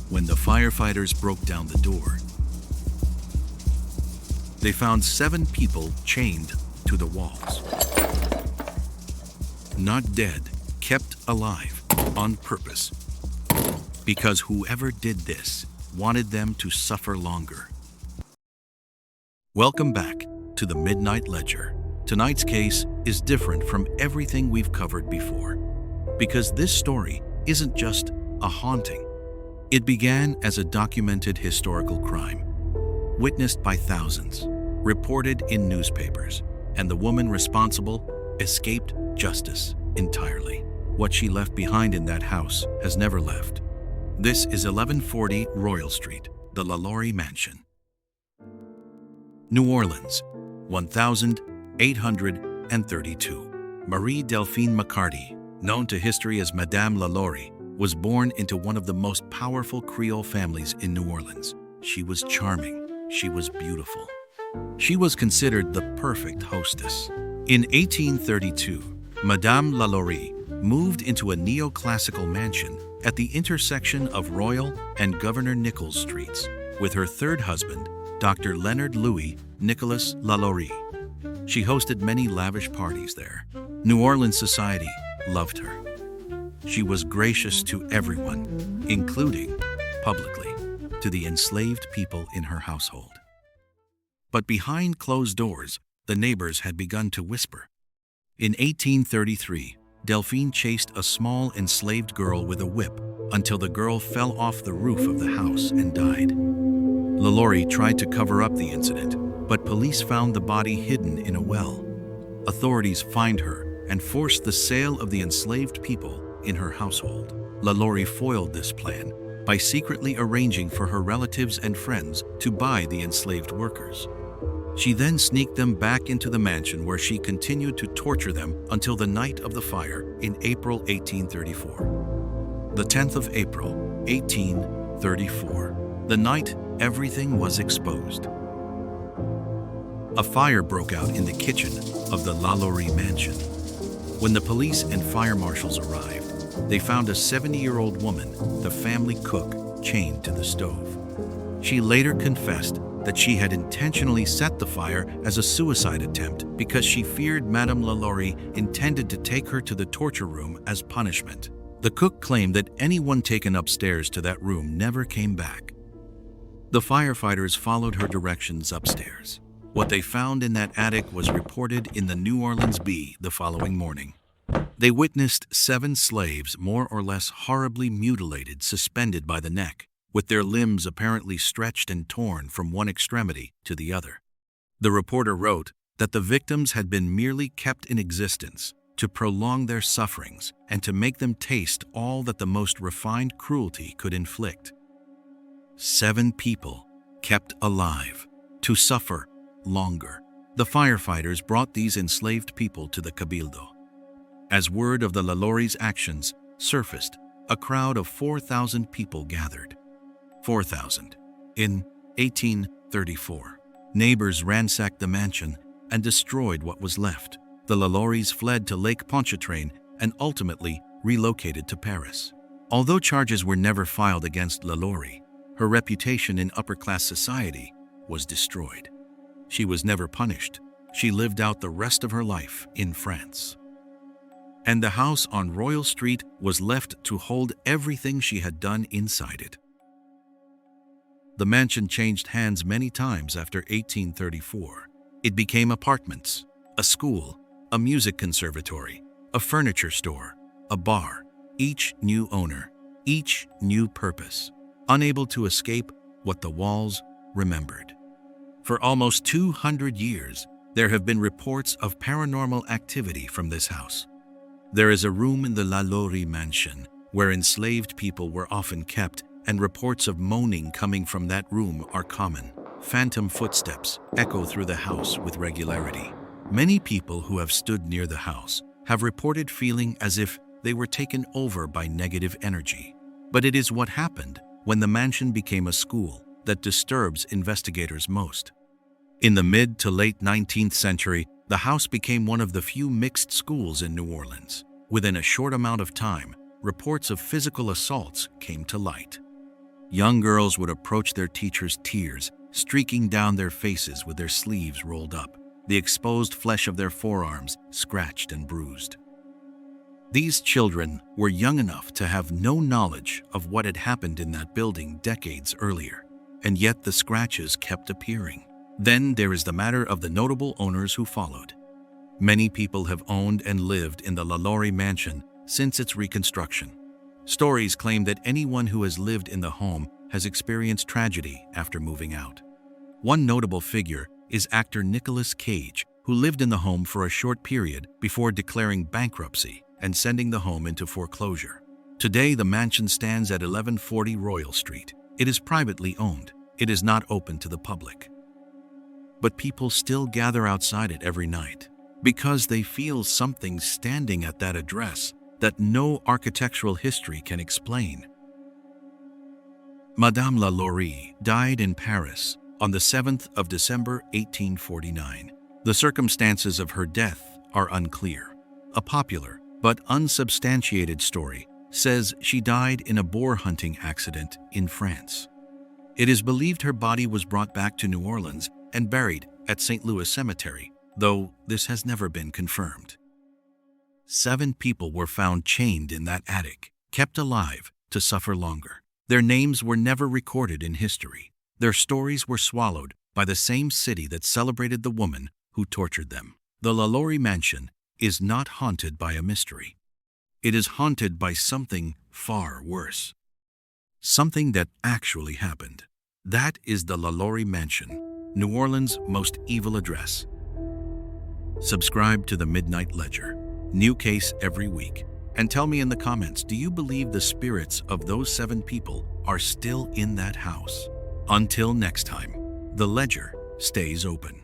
When the firefighters broke down the door, they found 7 people chained to the walls. Not dead, kept alive on purpose. Because whoever did this wanted them to suffer longer. Welcome back to the Midnight Ledger. Tonight's case is different from everything we've covered before, because this story isn't just a haunting. It began as a documented historical crime, witnessed by thousands, reported in newspapers, and the woman responsible escaped justice entirely. What she left behind in that house has never left. This is 1140 Royal Street, the LaLaurie Mansion. New Orleans, 1832. Marie Delphine McCarty, known to history as Madame LaLaurie, was born into one of the most powerful Creole families in New Orleans. She was charming. She was beautiful. She was considered the perfect hostess. In 1832, Madame LaLaurie moved into a neoclassical mansion at the intersection of Royal and Governor Nichols Streets with her third husband, Dr. Leonard Louis Nicholas LaLaurie. She hosted many lavish parties there. New Orleans society loved her. She was gracious to everyone, including, publicly, to the enslaved people in her household. But behind closed doors, the neighbors had begun to whisper. In 1833, Delphine chased a small enslaved girl with a whip until the girl fell off the roof of the house and died. LaLaurie tried to cover up the incident, but police found the body hidden in a well. Authorities fined her and forced the sale of the enslaved people in her household. LaLaurie foiled this plan by secretly arranging for her relatives and friends to buy the enslaved workers. She then sneaked them back into the mansion where she continued to torture them until the night of the fire in April 1834. The 10th of April, 1834, the night everything was exposed. A fire broke out in the kitchen of the LaLaurie Mansion. When the police and fire marshals arrived, they found a 70-year-old woman, the family cook, chained to the stove. She later confessed that she had intentionally set the fire as a suicide attempt because she feared Madame LaLaurie intended to take her to the torture room as punishment. The cook claimed that anyone taken upstairs to that room never came back. The firefighters followed her directions upstairs. What they found in that attic was reported in the New Orleans Bee the following morning. They witnessed 7 slaves more or less horribly mutilated, suspended by the neck, with their limbs apparently stretched and torn from one extremity to the other. The reporter wrote that the victims had been merely kept in existence to prolong their sufferings and to make them taste all that the most refined cruelty could inflict. 7 people kept alive to suffer longer. The firefighters brought these enslaved people to the Cabildo. As word of the LaLaurie's actions surfaced, a crowd of 4,000 people gathered. 4,000. In 1834, neighbors ransacked the mansion and destroyed what was left. The LaLauries fled to Lake Pontchartrain and ultimately relocated to Paris. Although charges were never filed against LaLaurie, her reputation in upper-class society was destroyed. She was never punished. She lived out the rest of her life in France. And the house on Royal Street was left to hold everything she had done inside it. The mansion changed hands many times after 1834. It became apartments, a school, a music conservatory, a furniture store, a bar. Each new owner, each new purpose, unable to escape what the walls remembered. For almost 200 years, there have been reports of paranormal activity from this house. There is a room in the LaLaurie Mansion where enslaved people were often kept, and reports of moaning coming from that room are common. Phantom footsteps echo through the house with regularity. Many people who have stood near the house have reported feeling as if they were taken over by negative energy. But it is what happened when the mansion became a school that disturbs investigators most. In the mid to late 19th century, the house became one of the few mixed schools in New Orleans. Within a short amount of time, reports of physical assaults came to light. Young girls would approach their teachers, tears streaking down their faces with their sleeves rolled up, the exposed flesh of their forearms scratched and bruised. These children were young enough to have no knowledge of what had happened in that building decades earlier, and yet the scratches kept appearing. Then there is the matter of the notable owners who followed. Many people have owned and lived in the LaLaurie Mansion since its reconstruction. Stories claim that anyone who has lived in the home has experienced tragedy after moving out. One notable figure is actor Nicolas Cage, who lived in the home for a short period before declaring bankruptcy and sending the home into foreclosure. Today, the mansion stands at 1140 Royal Street. It is privately owned. It is not open to the public. But people still gather outside it every night because they feel something standing at that address that no architectural history can explain. Madame LaLaurie died in Paris on the 7th of December 1849. The circumstances of her death are unclear. A popular but unsubstantiated story says she died in a boar hunting accident in France. It is believed her body was brought back to New Orleans and buried at St. Louis Cemetery, though this has never been confirmed. 7 people were found chained in that attic, kept alive to suffer longer. Their names were never recorded in history. Their stories were swallowed by the same city that celebrated the woman who tortured them. The LaLaurie Mansion is not haunted by a mystery. It is haunted by something far worse. Something that actually happened. That is the LaLaurie Mansion, New Orleans' most evil address. Subscribe to the Midnight Ledger. New case every week. And tell me in the comments, do you believe the spirits of those 7 people are still in that house? Until next time, the ledger stays open.